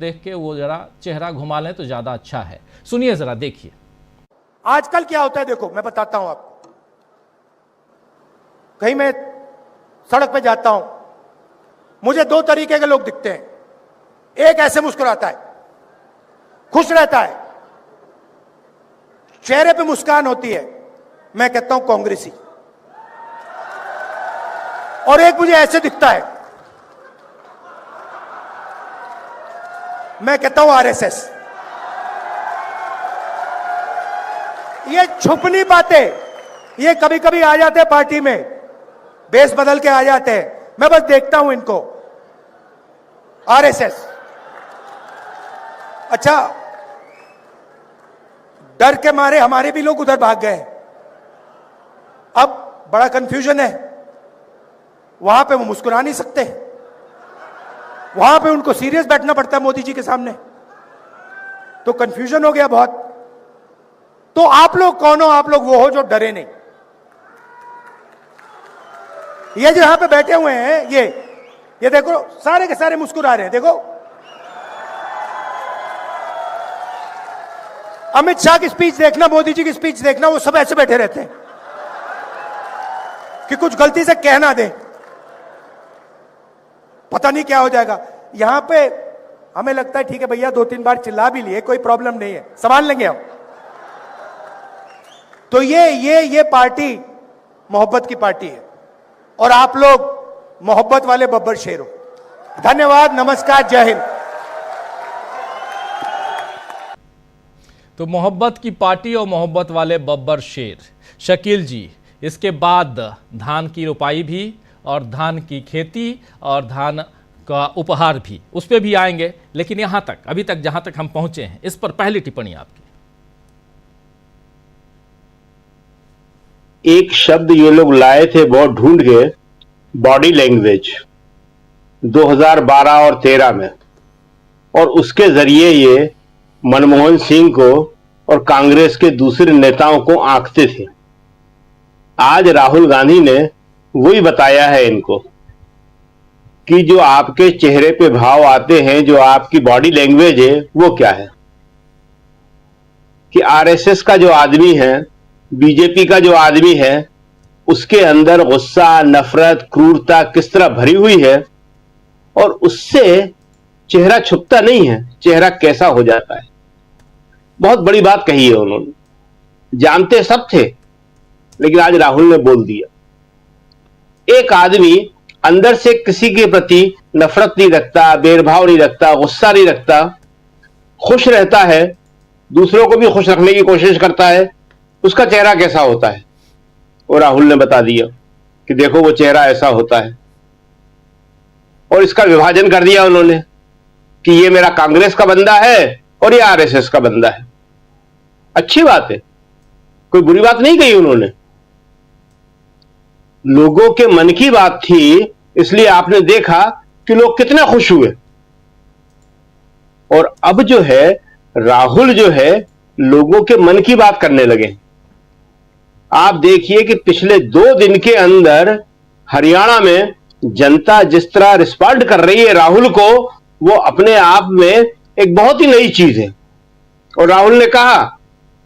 देख के वो जरा चेहरा घुमा लें तो ज्यादा अच्छा है। सुनिए जरा, देखिए। आजकल क्या होता है, देखो मैं बताता हूं आपको। कहीं मैं सड़क पे जाता हूं, मुझे दो तरीके के लोग दिखते हैं। एक ऐसे मुस्कुराता है, खुश रहता है, चेहरे पे मुस्कान होती है, मैं कहता हूं कांग्रेसी। और एक मुझे ऐसे दिखता है, मैं कहता हूं आरएसएस। ये छुपनी बातें ये कभी कभी आ जाते हैं पार्टी में, बेस बदल के आ जाते हैं। मैं बस देखता हूं इनको, आरएसएस। अच्छा, डर के मारे हमारे भी लोग उधर भाग गए। अब बड़ा कंफ्यूजन है, वहां पे वो मुस्कुरा नहीं सकते, वहां पे उनको सीरियस बैठना पड़ता है मोदी जी के सामने। तो कंफ्यूजन हो गया बहुत। तो आप लोग कौन हो? आप लोग वो हो जो डरे नहीं। ये जो यहां पे बैठे हुए हैं, ये देखो, सारे के सारे मुस्कुरा रहे हैं। देखो, अमित शाह की स्पीच देखना, मोदी जी की स्पीच देखना, वो सब ऐसे बैठे रहते हैं कि कुछ गलती से कह ना दे, पता नहीं क्या हो जाएगा। यहां पे हमें लगता है ठीक है भैया, 2-3 बार चिल्ला भी लिए, कोई प्रॉब्लम नहीं है, संभाल लेंगे हम। तो ये पार्टी मोहब्बत की पार्टी है, और आप लोग मोहब्बत वाले बब्बर शेर हो। धन्यवाद, नमस्कार, जय हिंद। तो मोहब्बत की पार्टी और मोहब्बत वाले बब्बर शेर। शकील जी, इसके बाद धान की रोपाई भी और धान की खेती और धान का उपहार भी, उस पर भी आएंगे, लेकिन यहां तक, अभी तक जहां तक हम पहुंचे हैं, इस पर पहली टिप्पणी आपकी। एक शब्द ये लोग लाए थे बहुत ढूंढ के, बॉडी लैंग्वेज, 2012 और 13 में, और उसके जरिए ये मनमोहन सिंह को और कांग्रेस के दूसरे नेताओं को आंकते थे। आज राहुल गांधी ने वही बताया है इनको कि जो आपके चेहरे पे भाव आते हैं, जो आपकी बॉडी लैंग्वेज है, वो क्या है। कि आरएसएस का जो आदमी है, बीजेपी का जो आदमी है, उसके अंदर गुस्सा, नफरत, क्रूरता किस तरह भरी हुई है, और उससे चेहरा छुपता नहीं है, चेहरा कैसा हो जाता है। बहुत बड़ी बात कही है उन्होंने, जानते सब थे, लेकिन आज राहुल ने बोल दिया। एक आदमी अंदर से किसी के प्रति नफरत नहीं रखता, भेदभाव नहीं रखता, गुस्सा नहीं रखता, खुश रहता है, दूसरों को भी खुश रखने की कोशिश करता है, उसका चेहरा कैसा होता है। और राहुल ने बता दिया कि देखो वो चेहरा ऐसा होता है, और इसका विभाजन कर दिया उन्होंने कि ये मेरा कांग्रेस का बंदा है और ये आरएसएस का बंदा है। अच्छी बात है, कोई बुरी बात नहीं कही उन्होंने, लोगों के मन की बात थी, इसलिए आपने देखा कि लोग कितने खुश हुए। और अब जो है राहुल जो है लोगों के मन की बात करने लगे। आप देखिए कि पिछले 2 दिन के अंदर हरियाणा में जनता जिस तरह रिस्पॉन्ड कर रही है राहुल को, वो अपने आप में एक बहुत ही नई चीज है। और राहुल ने कहा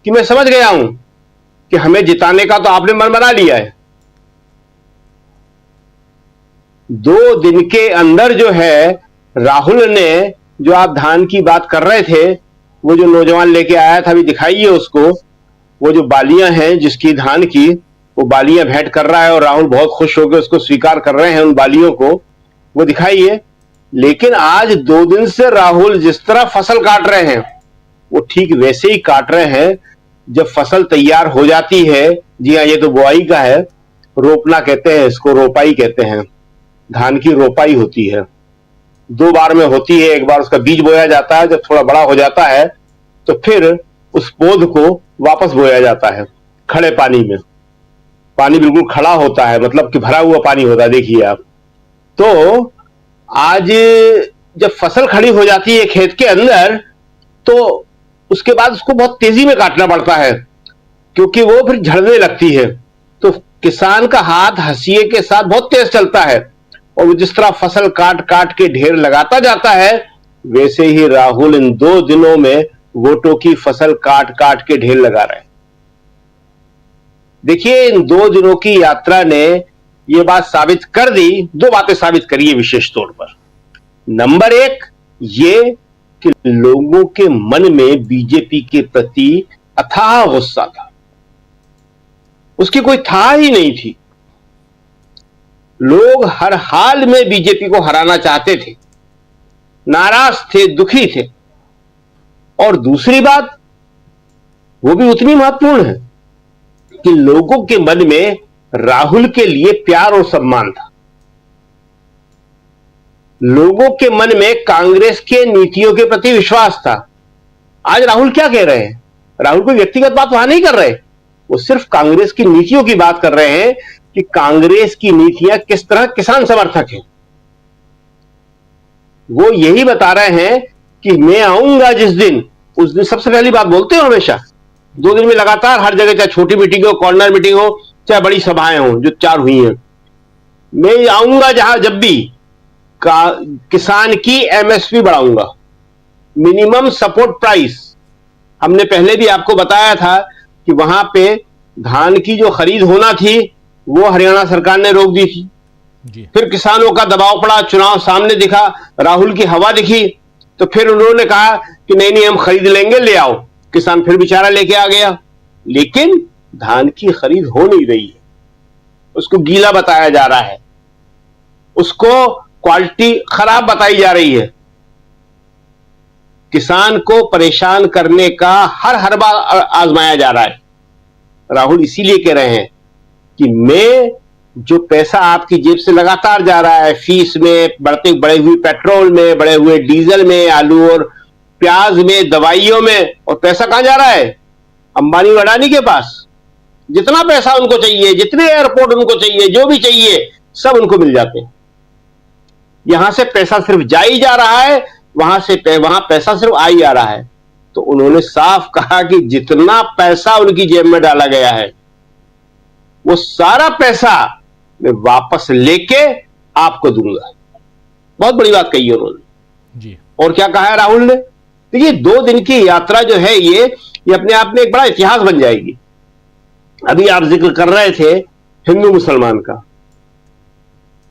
कि मैं समझ गया हूं कि हमें जिताने का तो आपने मन बना लिया है। 2 दिन के अंदर जो है राहुल ने, जो आप धान की बात कर रहे थे, वो जो नौजवान लेके आया था, अभी दिखाइए उसको, वो जो बालियां हैं जिसकी धान की, वो बालियां भेंट कर रहा है, और राहुल बहुत खुश होकर उसको स्वीकार कर रहे हैं उन बालियों को, वो दिखाइए। लेकिन आज 2 दिन से राहुल जिस तरह फसल काट रहे हैं, वो ठीक वैसे ही काट रहे हैं जब फसल तैयार हो जाती है। जी हाँ, ये तो बुआई का है, रोपना कहते हैं इसको, रोपाई कहते हैं। धान की रोपाई होती है, 2 बार में होती है। एक बार उसका बीज बोया जाता है, जब थोड़ा बड़ा हो जाता है तो फिर उस पौध को वापस बोया जाता है खड़े पानी में। पानी बिल्कुल खड़ा होता है, मतलब कि भरा हुआ पानी होता है, देखिए आप। तो आज जब फसल खड़ी हो जाती है खेत के अंदर, तो उसके बाद उसको बहुत तेजी में काटना पड़ता है, क्योंकि वो फिर झड़ने लगती है। तो किसान का हाथ हंसिए के साथ बहुत तेज चलता है, और वो जिस तरह फसल काट काट के ढेर लगाता जाता है, वैसे ही राहुल इन 2 दिनों में वोटों की फसल काट काट के ढेर लगा रहे हैं। देखिए, इन 2 दिनों की यात्रा ने यह बात साबित कर दी, 2 बातें साबित करी है विशेष तौर पर। नंबर 1 ये कि लोगों के मन में बीजेपी के प्रति अथाह गुस्सा था, उसकी कोई था ही नहीं थी। लोग हर हाल में बीजेपी को हराना चाहते थे, नाराज थे, दुखी थे। और दूसरी बात, वो भी उतनी महत्वपूर्ण है, कि लोगों के मन में राहुल के लिए प्यार और सम्मान था। लोगों के मन में कांग्रेस के नीतियों के प्रति विश्वास था। आज राहुल क्या कह रहे हैं? राहुल कोई व्यक्तिगत बात वहां नहीं कर रहे, वो सिर्फ कांग्रेस की नीतियों की बात कर रहे हैं कि कांग्रेस की नीतियां किस तरह किसान समर्थक हैं। वो यही बता रहे हैं कि मैं आऊंगा जिस दिन, उस दिन सबसे पहली बात बोलते हो हमेशा। 2 दिन में लगातार हर जगह, चाहे छोटी मीटिंग हो, कॉर्नर मीटिंग हो, चाहे बड़ी सभाएं हो, जो 4 हुई हैं, मैं आऊंगा जहां जब भी किसान की एमएसपी बढ़ाऊंगा, मिनिमम सपोर्ट प्राइस। हमने पहले भी आपको बताया था कि वहां पे धान की जो खरीद होना थी वो हरियाणा सरकार ने रोक दी थी। फिर किसानों का दबाव पड़ा, चुनाव सामने दिखा, राहुल की हवा दिखी, तो फिर उन्होंने कहा कि नहीं नहीं हम खरीद लेंगे, ले आओ। किसान फिर बेचारा लेके आ गया, लेकिन धान की खरीद हो नहीं रही है, उसको गीला बताया जा रहा है, उसको क्वालिटी खराब बताई जा रही है। किसान को परेशान करने का हर हरबा आजमाया जा रहा है। राहुल इसीलिए कह रहे हैं कि मैं जो पैसा आपकी जेब से लगातार जा रहा है, फीस में, बढ़े हुए पेट्रोल में, बढ़े हुए डीजल में, आलू और प्याज में, दवाइयों में, और पैसा कहां जा रहा है? अंबानी और अडानी के पास। जितना पैसा उनको चाहिए, जितने एयरपोर्ट उनको चाहिए, जो भी चाहिए, सब उनको मिल जाते हैं। यहां से पैसा सिर्फ जा ही जा रहा है, वहां पैसा सिर्फ आ ही आ रहा है। तो उन्होंने साफ कहा कि जितना पैसा उनकी जेब में डाला गया है, वो सारा पैसा मैं वापस लेके आपको दूंगा। बहुत बड़ी बात कही है उन्होंने जी। और क्या कहा है राहुल ने? देखिए, 2 दिन की यात्रा जो है ये अपने आप में एक बड़ा इतिहास बन जाएगी। अभी आप जिक्र कर रहे थे हिंदू मुसलमान का।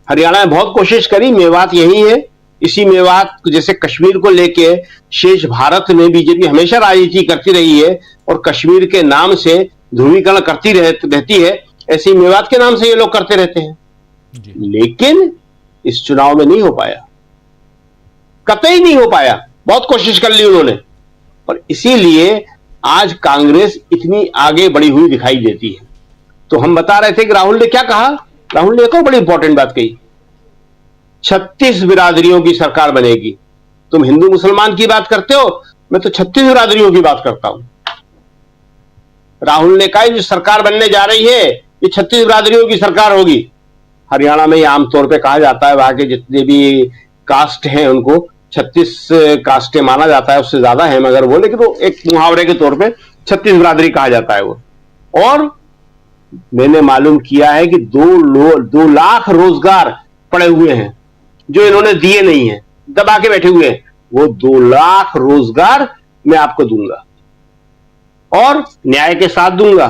हरियाणा में बहुत कोशिश करी, मेवात यही है। इसी मेवात, जैसे कश्मीर को लेके शेष भारत में बीजेपी हमेशा राजनीति करती रही है और कश्मीर के नाम से ध्रुवीकरण करती रहती है, ऐसे मेवात के नाम से ये लोग करते रहते हैं जी। लेकिन इस चुनाव में नहीं हो पाया, कतई नहीं हो पाया। बहुत कोशिश कर ली उन्होंने, और इसीलिए आज कांग्रेस इतनी आगे बढ़ी हुई दिखाई देती है। तो हम बता रहे थे कि राहुल ने क्या कहा। राहुल ने एक और बड़ी इंपॉर्टेंट बात कही, 36 बिरादरियों की सरकार बनेगी। तुम हिंदू मुसलमान की बात करते हो, मैं तो 36 बिरादरियों की बात करता हूं। राहुल ने कहा जो सरकार बनने जा रही है ये 36 बिरादरियों की सरकार होगी। हरियाणा में आमतौर पे कहा जाता है, वहां के जितने भी कास्ट हैं उनको 36 कास्टें माना जाता है, उससे ज्यादा है मगर वो, लेकिन वो एक मुहावरे के तौर पे 36 बिरादरी कहा जाता है वो। और मैंने मालूम किया है कि 2 लाख रोजगार पड़े हुए हैं जो इन्होंने दिए नहीं है, दबा के बैठे हुए हैं। वो 2 लाख रोजगार मैं आपको दूंगा, और न्याय के साथ दूंगा,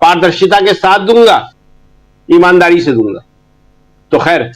पारदर्शिता के साथ दूंगा, ईमानदारी से दूंगा। तो खैर,